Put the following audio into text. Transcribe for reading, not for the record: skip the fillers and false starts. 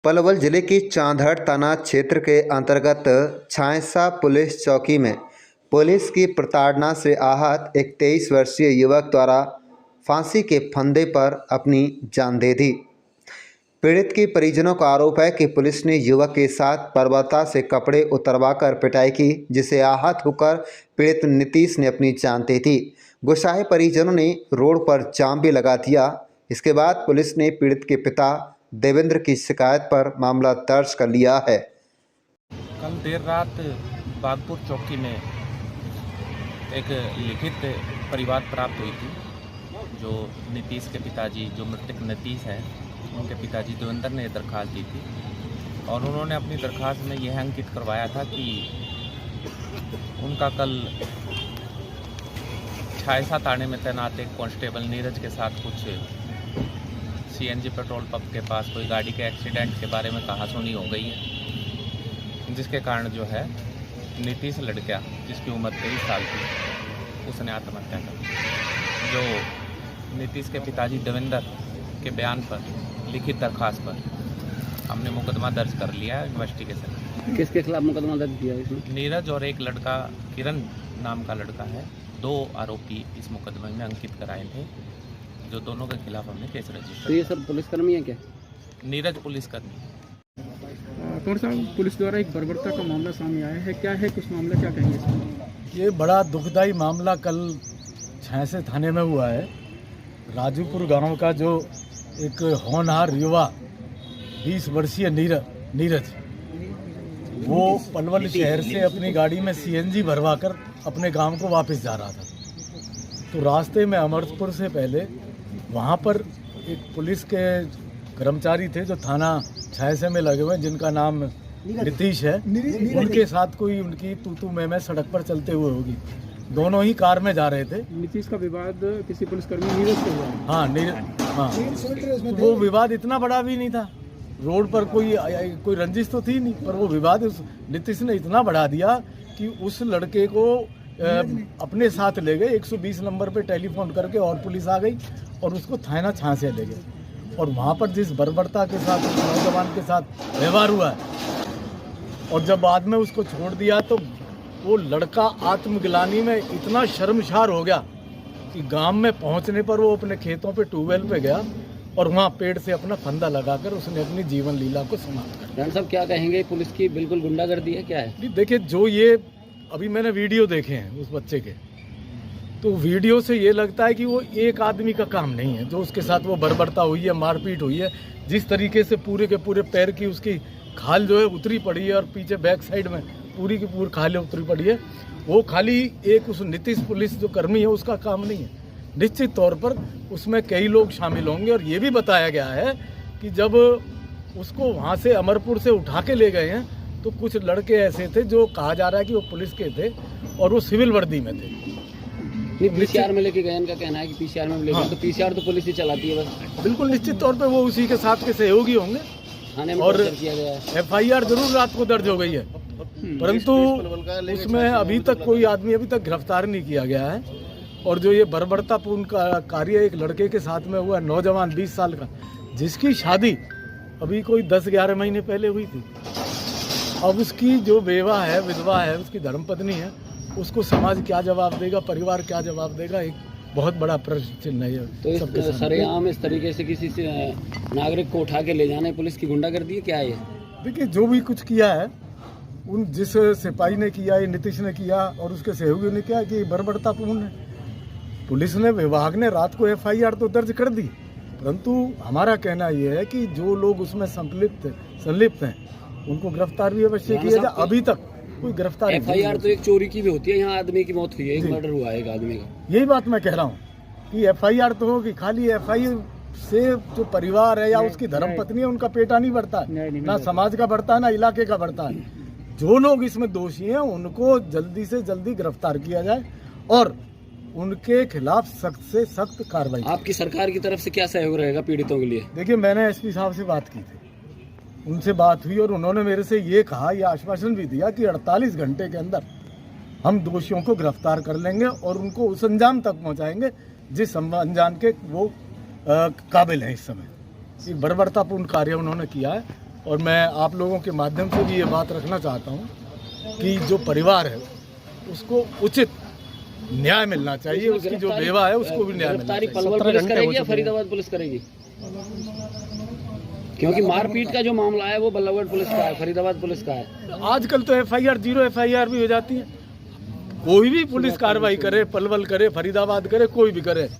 पलवल जिले की चांदहट थाना क्षेत्र के अंतर्गत छायसा पुलिस चौकी में पुलिस की प्रताड़ना से आहत एक 23 वर्षीय युवक द्वारा फांसी के फंदे पर अपनी जान दे दी। पीड़ित के परिजनों का आरोप है कि पुलिस ने युवक के साथ बर्बरता से कपड़े उतरवाकर पिटाई की, जिसे आहत होकर पीड़ित नीतीश ने अपनी जान दे दी। गुस्साए परिजनों ने रोड पर जाम भी लगा दिया। इसके बाद पुलिस ने पीड़ित के पिता देवेंद्र की शिकायत पर मामला दर्ज कर लिया है। कल देर रात बागपुर चौकी में एक लिखित परिवाद प्राप्त हुई थी, जो नीतीश के पिताजी, जो मृतक नीतीश है, उनके पिताजी देवेंद्र ने दरखास्त दी थी और उन्होंने अपनी दरखास्त में यह अंकित करवाया था कि उनका कल छायसा थाने में तैनात एक कांस्टेबल नीरज के साथ कुछ सीएनजी पेट्रोल पंप के पास कोई गाड़ी के एक्सीडेंट के बारे में कहासुनी हो गई है, जिसके कारण जो है नीतीश लड़का, जिसकी उम्र 23 साल थी, उसने आत्महत्या कर दी। जो नीतीश के पिताजी देवेंद्र के बयान पर लिखित दरखास्त पर हमने मुकदमा दर्ज कर लिया है। इन्वेस्टिगेशन किसके खिलाफ मुकदमा दर्ज किया है इसमें? नीरज और एक लड़का किरण नाम का लड़का है। 2 आरोपी इस मुकदमे में अंकित कराए थे, जो दोनों के खिलाफ हमने केस रजिस्टर। तो ये सब पुलिसकर्मी है क्या? नीरज पुलिसकर्मी। कौन सा पुलिस द्वारा एक बर्बरता का मामला सामने आया है, क्या है कुछ मामला, क्या कहेंगे इसमें? ये बड़ा दुखदाई मामला कल छायसे थाने में हुआ है। राजूपुर गांव का जो एक होनहार युवा 20 वर्षीय नीरज वो पलवल शहर से अपनी गाड़ी में सीएनजी भरवाकर अपने गांव को वापस जा रहा था। तो रास्ते में अमरपुर से पहले वहां पर एक पुलिस के कर्मचारी थे जो थाना छायसे में लगे हुए, जिनका नाम नीतीश है। उनके साथ कोई उनकी तू मैं सड़क पर चलते हुए होगी। दोनों ही कार में जा रहे थे। नीतीश का विवाद किसी पुलिसकर्मी नीरज से हुआ है? हाँ, वो विवाद इतना बड़ा भी नहीं था। रोड पर कोई रंजिश तो थी नहीं, पर वो विवाद उस नीतीश ने इतना बढ़ा दिया कि उस लड़के को अपने साथ ले गए। 120 नंबर पे टेलीफोन करके और पुलिस आ गई और उसको थाना छांसे ले गए। और वहाँ पर जिस बर्बरता के साथ उस नौजवान के साथ व्यवहार हुआ है, और जब बाद में उसको छोड़ दिया, तो वो लड़का आत्मग्लानि में इतना शर्मसार हो गया कि गांव में पहुंचने पर वो अपने खेतों पे ट्यूबवेल पे गया और वहाँ पेड़ से अपना फंदा लगाकर उसने अपनी जीवन लीला को समाप्त कर दिया। साहब, क्या कहेंगे? पुलिस की बिल्कुल गुंडागर्दी है, क्या है? देखिए, जो ये अभी मैंने वीडियो देखे हैं उस बच्चे के, तो वीडियो से ये लगता है कि वो एक आदमी का काम नहीं है जो उसके साथ वो बर्बरता हुई है, मारपीट हुई है। जिस तरीके से पूरे के पूरे पैर की उसकी खाल जो है उतरी पड़ी है और पीछे बैक साइड में पूरी की पूरी खाल उतरी पड़ी है, वो खाली एक उस नीतीश पुलिस जो कर्मी है उसका काम नहीं है। निश्चित तौर पर उसमें कई लोग शामिल होंगे। और ये भी बताया गया है कि जब उसको वहाँ से अमरपुर से उठा के ले गए हैं, तो कुछ लड़के ऐसे थे जो कहा जा रहा है कि वो पुलिस के थे और वो सिविल वर्दी में थे। पीसीआर में लेके गए, इनका कहना है कि पीसीआर में लेके। तो पीसीआर तो पुलिस ही चलाती है बस। बिल्कुल, निश्चित तौर पे वो उसी के साथ के सहयोगी होंगे। थाने में और किया गया है। FIR जरूर रात को दर्ज हो गई है, परंतु उसमें अभी तक कोई आदमी अभी तक गिरफ्तार नहीं किया गया है। और जो ये बर्बरतापूर्ण कार्य एक लड़के के साथ में हुआ, नौजवान 20 साल का, जिसकी शादी अभी कोई 10-11 महीने पहले हुई थी। अब उसकी जो विधवा है, उसकी धर्मपत्नी है, उसको समाज क्या जवाब देगा, परिवार क्या जवाब देगा, एक बहुत बड़ा प्रश्न चिन्ह है। तो इस सरेआम इस तरीके से किसी से नागरिक को उठा के ले जाने पुलिस की गुंडागर्दी है, क्या है ये? देखिए, जो भी कुछ किया है, उन जिस सिपाही ने किया, ये नीतीश ने किया और उसके सहयोगियों ने किया, कि बर्बरतापूर्ण है। पुलिस ने, विभाग ने रात को FIR तो दर्ज कर दी, परंतु हमारा कहना यह है कि जो लोग उसमें संलिप्त हैं उनको गिरफ्तार भी अवश्य किया जाए। अभी तक कोई गिरफ्तार। FIR तो एक चोरी की भी होती है, यहाँ आदमी की मौत हुई है, एक मर्डर हुआ है एक आदमी का। यही बात मैं कह रहा हूँ कि FIR तो होगी, खाली FIR से जो परिवार है या उसकी धर्मपत्नी है, उनका पेटा नहीं बढ़ता है, ना समाज का बढ़ता है, ना इलाके का बढ़ता है। जो लोग इसमें दोषी हैं उनको जल्दी से जल्दी गिरफ्तार किया जाए और उनके खिलाफ सख्त से सख्त कार्रवाई। आपकी सरकार की तरफ से क्या सहयोग रहेगा पीड़ितों के लिए? देखिए, मैंने SP साहब से बात की थी, उनसे बात हुई और उन्होंने मेरे से ये कहा, ये आश्वासन भी दिया कि 48 घंटे के अंदर हम दोषियों को गिरफ्तार कर लेंगे और उनको उस अंजाम तक पहुंचाएंगे जिस अंजाम के वो काबिल हैं। इस समय एक बर्बरतापूर्ण कार्य उन्होंने किया है और मैं आप लोगों के माध्यम से भी ये बात रखना चाहता हूँ कि जो परिवार है उसको उचित न्याय मिलना चाहिए, उसकी जो बेवा है उसको भी न्याय मिलना गिरफ्तारी चाहिए। पलवल पुलिस करेगी या फरीदाबाद पुलिस करेगी? क्योंकि मारपीट का जो मामला है वो बल्लभगढ़ पुलिस का है, फरीदाबाद पुलिस का है। आजकल तो FIR 0 FIR भी हो जाती है। कोई भी पुलिस कार्रवाई करे, पलवल करे, फरीदाबाद करे, कोई भी करे।